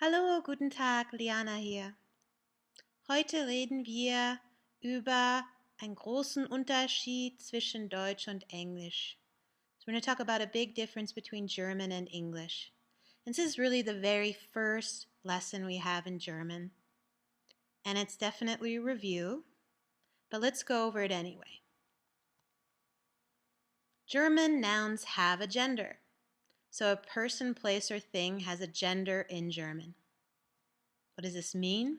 Hallo, guten Tag, Liana hier. Heute reden wir über einen großen Unterschied zwischen Deutsch und Englisch. So we're going to talk about a big difference between German and English. And this is really the very first lesson we have in German. And it's definitely a review, but let's go over it anyway. German nouns have a gender. So a person, place, or thing has a gender in German. What does this mean?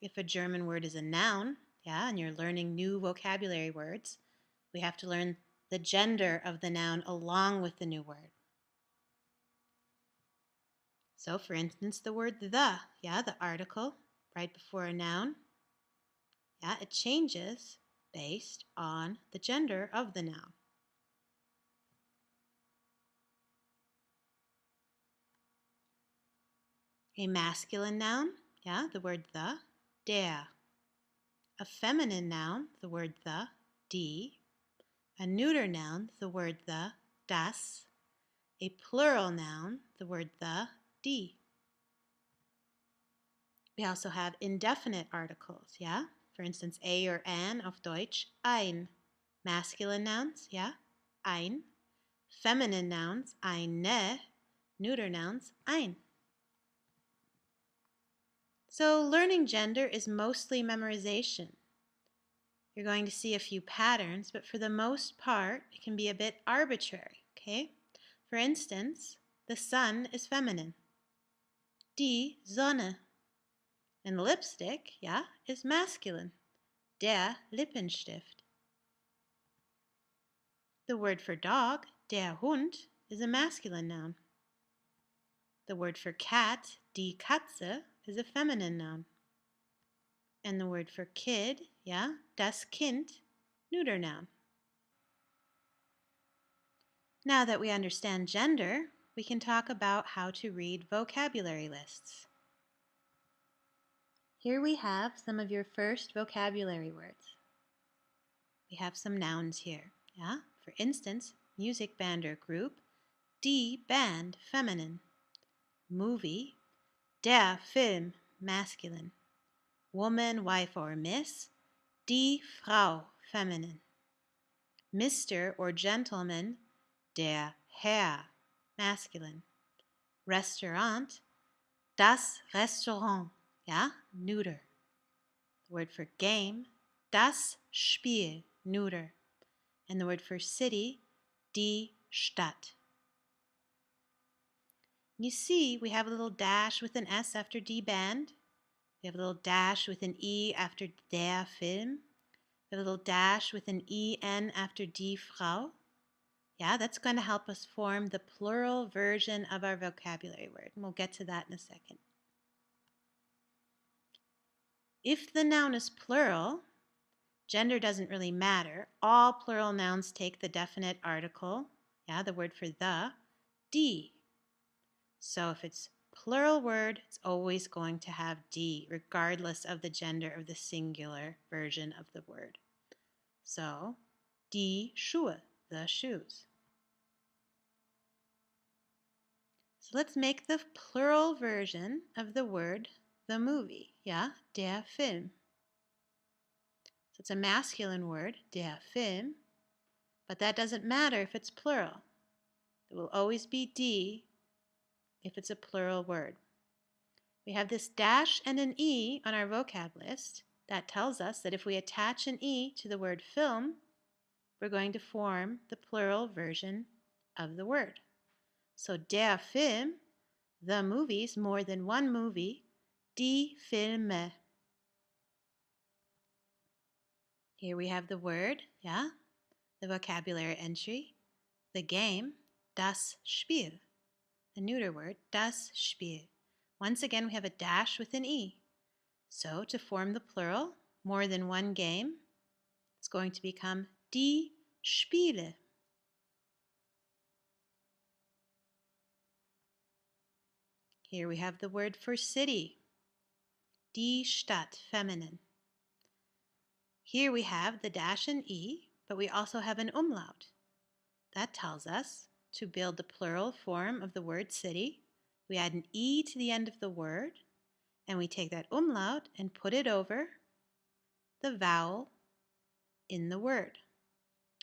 If a German word is a noun, and you're learning new vocabulary words, we have to learn the gender of the noun along with the new word. So, for instance, the word the article right before a noun, it changes based on the gender of the noun. A masculine noun, the word the, der. A feminine noun, the word the, die. A neuter noun, the word the, das. A plural noun, the word the, die. We also have indefinite articles, For instance, a or an auf Deutsch, ein. Masculine nouns, ein. Feminine nouns, eine. Neuter nouns, ein. So learning gender is mostly memorization. You're going to see a few patterns, but for the most part, it can be a bit arbitrary, okay? For instance, the sun is feminine. Die Sonne. And lipstick, is masculine. Der Lippenstift. The word for dog, der Hund, is a masculine noun. The word for cat, die Katze, is a feminine noun. And the word for kid, das Kind, neuter noun. Now that we understand gender, we can talk about how to read vocabulary lists. Here we have some of your first vocabulary words. We have some nouns here, For instance, music band or group, die Band, feminine. Movie, der Film, masculine. Woman, wife, or miss, die Frau, feminine. Mr. or gentleman, der Herr, masculine. Restaurant, das Restaurant, neuter. The word for game, das Spiel, neuter. And the word for city, die Stadt. You see, we have a little dash with an S after die Band. We have a little dash with an E after der Film. We have a little dash with an EN after die Frau. That's going to help us form the plural version of our vocabulary word, and we'll get to that in a second. If the noun is plural, gender doesn't really matter. All plural nouns take the definite article, the word for the, die. So if it's plural word, it's always going to have die, regardless of the gender of the singular version of the word. So, die Schuhe, the shoes. So let's make the plural version of the word the movie, der Film. So it's a masculine word, der Film, but that doesn't matter if it's plural. It will always be die if it's a plural word. We have this dash and an E on our vocab list. That tells us that if we attach an E to the word film, we're going to form the plural version of the word. So der Film, the movies, more than one movie, die Filme. Here we have the word, the vocabulary entry, the game, das Spiel. The neuter word, das Spiel. Once again, we have a dash with an E. So to form the plural, more than one game, it's going to become die Spiele. Here we have the word for city, die Stadt, feminine. Here we have the dash and E, but we also have an umlaut. That tells us to build the plural form of the word city, We add an E to the end of the word, and we take that umlaut and put it over the vowel in the word.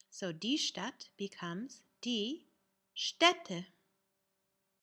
So die Stadt becomes die Städte.